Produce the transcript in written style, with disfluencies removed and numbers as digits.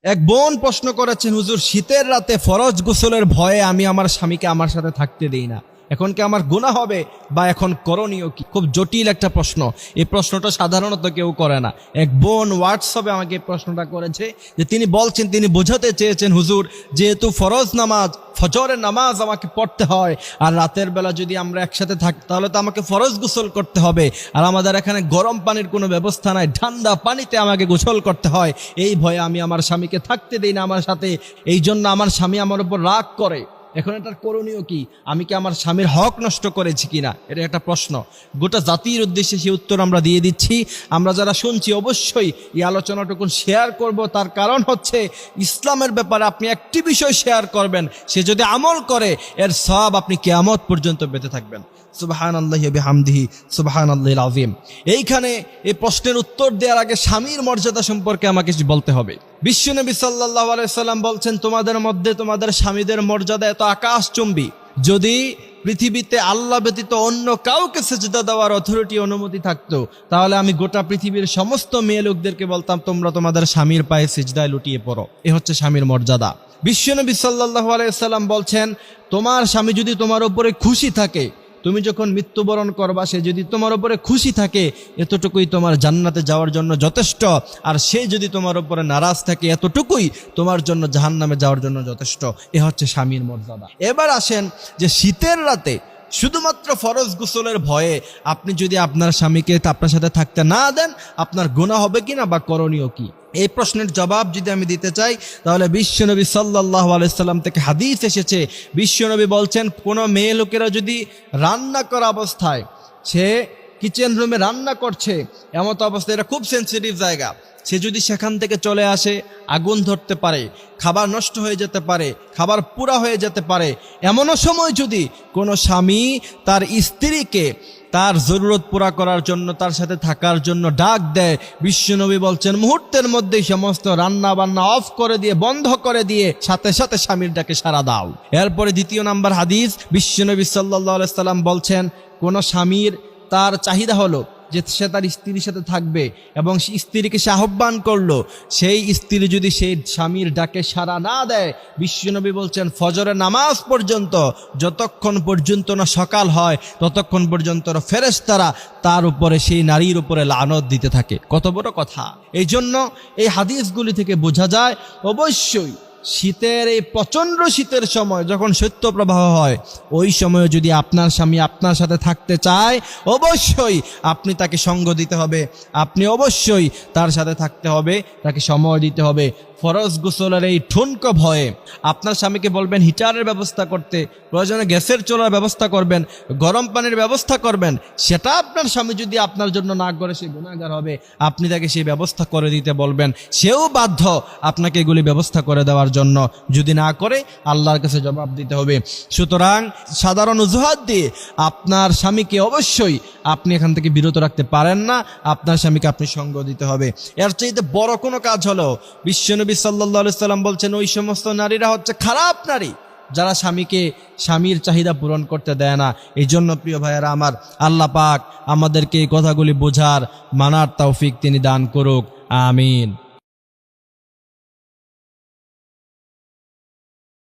এক বোন প্রশ্ন করেছেন, হুজুর শীতের রাতে ফরজ গোসলের ভয়ে আমি আমার স্বামীকে আমার সাথে থাকতে দেই না, এখন কি আমার গুনাহ হবে বা এখন করণীয় কি? খুব জটিল একটা প্রশ্ন। এই প্রশ্নটা সাধারণত কেউ করে না। এক বোন হোয়াটসঅ্যাপে আমাকে এই প্রশ্নটা করেছে যে তিনি বলছেন, তিনি বোঝাতে চেয়েছেন, হুজুর যেহেতু ফরজ নামাজ ফজরের নামাজ আমাকে পড়তে হয়, আর রাতের বেলা যদি আমরা একসাথে থাকি তাহলে তো আমাকে ফরজ গোসল করতে হবে, আর আমাদের এখানে গরম পানির কোনো ব্যবস্থা নাই, ঠান্ডা পানিতে আমাকে গোসল করতে হয়। এই ভয়ে আমি আমার স্বামীকে থাকতে দেই না আমার সাথে, এই জন্য আমার স্বামী আমার উপর রাগ করে। এখন এটার করণীয় কি? আমি কি আমার স্বামীর হক নষ্ট করেছি কিনা? এটা একটা প্রশ্ন। গোটা জাতির উদ্দেশ্যে সেই উত্তর আমরা দিয়ে দিচ্ছি। আমরা যারা শুনছি অবশ্যই এই আলোচনাটুকু শেয়ার করব। তার কারণ হচ্ছে ইসলামের ব্যাপারে আপনি একটি বিষয় শেয়ার করবেন, সে যদি আমল করে এর সওয়াব আপনি কিয়ামত পর্যন্ত পেতে থাকবেন। সুবহানাল্লাহি ওয়া বিহামদিহি সুবহানাল্লাহিল আযীম। এইখানে এই প্রশ্নের উত্তর দেওয়ার আগে স্বামীর মর্যাদা সম্পর্কে আমাকে কিছু বলতে হবে। বিশ্বনবী সাল্লাল্লাহু আলাইহি সাল্লাম বলছেন, তোমাদের মধ্যে তোমাদের স্বামীদের মর্যাদা এত আকাশচুম্বী, যদি পৃথিবীতে আল্লাহ ব্যতীত অন্য কাউকে সিজদা দেওয়ার অথরিটি অনুমতি থাকতো, তাহলে আমি গোটা পৃথিবীর সমস্ত মেয়ে লোকদেরকে বলতাম তোমরা তোমাদের স্বামীর পায়ে সিজদায় লুটিয়ে পড়ো। এ হচ্ছে স্বামীর মর্যাদা। বিশ্বনবী সাল্লাল্লাহু আলাইহি সাল্লাম বলছেন, তোমার স্বামী যদি তোমার উপরে খুশি থাকে, তুমি যখন মৃত্যুবরণ করবা সে যদি তোমার উপরে খুশি থাকে, এতটুকুই তোমার জান্নাতে যাওয়ার জন্য যথেষ্ট। আর সে যদি তোমার উপরে নারাজ থাকে, এতটুকুই তোমার জন্য জাহান্নামে যাওয়ার জন্য যথেষ্ট। এ হচ্ছে স্বামীর মর্যাদা। এবার আসেন যে শীতের রাতে শুধুমাত্র ফরজ গোসলের ভয়ে আপনি যদি আপনার স্বামীকে আপনার সাথে থাকতে না দেন, আপনার গুনাহ হবে কিনা বা করণীয় কি? এই প্রশ্নের জবাব যদি আমি দিতে চাই, তাহলে বিশ্বনবী সাল্লাল্লাহু আলাইহি সাল্লাম থেকে হাদিস এসেছে। বিশ্বনবী বলছেন, কোনো মেয়ে লোকেরা যদি রান্না করা অবস্থায়, সে কিচেন রুমে রান্না করছে, এমত অবস্থায়, এটা খুব সেন্সিটিভ জায়গা, সে যদি সেখান থেকে চলে আসে, আগুন ধরতে পারে, খাবার নষ্ট হয়ে যেতে পারে, খাবার পুরা হয়ে যেতে পারে। এমনও সময় যদি কোনো স্বামী তার স্ত্রীকে তার জরুরত পুরা করার জন্য, তার সাথে থাকার জন্য ডাক দেয়, বিশ্বনবী বলছেন মুহূর্তের মধ্যেই সমস্ত রান্না বান্না অফ করে দিয়ে, বন্ধ করে দিয়ে সাথে সাথে স্বামীর ডাকে সাড়া দাও। এরপরে দ্বিতীয় নাম্বার হাদিস, বিশ্বনবী সাল্লাল্লাহু আলাইহি সাল্লাম বলছেন, কোনো স্বামীর তার চাহিদা হলো যে সে তার স্ত্রীর সাথে থাকবে এবং স্ত্রীকে সে আহ্বান করলো, সেই স্ত্রী যদি সেই স্বামীর ডাকে সাড়া না দেয়, বিশ্বনবী বলছেন ফজরের নামাজ পর্যন্ত, যতক্ষণ পর্যন্ত না সকাল হয় ততক্ষণ পর্যন্ত ফেরেশতারা তার উপরে, সেই নারীর উপরে লানত দিতে থাকে। কত বড় কথা! এই জন্য এই হাদিসগুলি থেকে বোঝা যায়, অবশ্যই শীতের, এই প্রচণ্ড শীতের সময় যখন শৈত্যপ্রবাহ হয়, ওই সময়ে যদি আপনার স্বামী আপনার সাথে থাকতে চায়, অবশ্যই আপনি তাকে সঙ্গ দিতে হবে, আপনি অবশ্যই তার সাথে থাকতে হবে, তাকে সময় দিতে হবে। ফরজ গোসলের এই ঠুনকো ভয়ে আপনার স্বামীকে বলবেন হিটারের ব্যবস্থা করতে, প্রয়োজনে গ্যাসের চুলার ব্যবস্থা করবেন, গরম পানির ব্যবস্থা করবেন। সেটা আপনার স্বামী যদি আপনার জন্য না করে, সে গুনাহগার হবে। আপনি তাকে সেই ব্যবস্থা করে দিতে বলবেন, সেও বাধ্য আপনাকে এগুলি ব্যবস্থা করে দেওয়ার জন্য। যদি না করে, আল্লাহর কাছে জবাব দিতে হবে। সুতরাং সাধারণ অজুহাত দিয়ে আপনার স্বামীকে অবশ্যই আপনি এখান থেকে বিরত রাখতে পারেন না, আপনার স্বামীকে আপনি সঙ্গ দিতে হবে। এর চাইতে বড় কোনো কাজ হলো, বিশ্বনবী সাল্লাল্লাহু আলাইহি সাল্লাম বলছেন, ওই সমস্ত নারীরা হচ্ছে খারাপ নারী যারা স্বামীর চাহিদা পূরণ করতে দেয় না। এই জন্য প্রিয় ভাইয়েরা আমার, আল্লাহ পাক আমাদেরকে এই কথাগুলি বোঝার, মানার তৌফিক তিনি দান করুক। আমিন।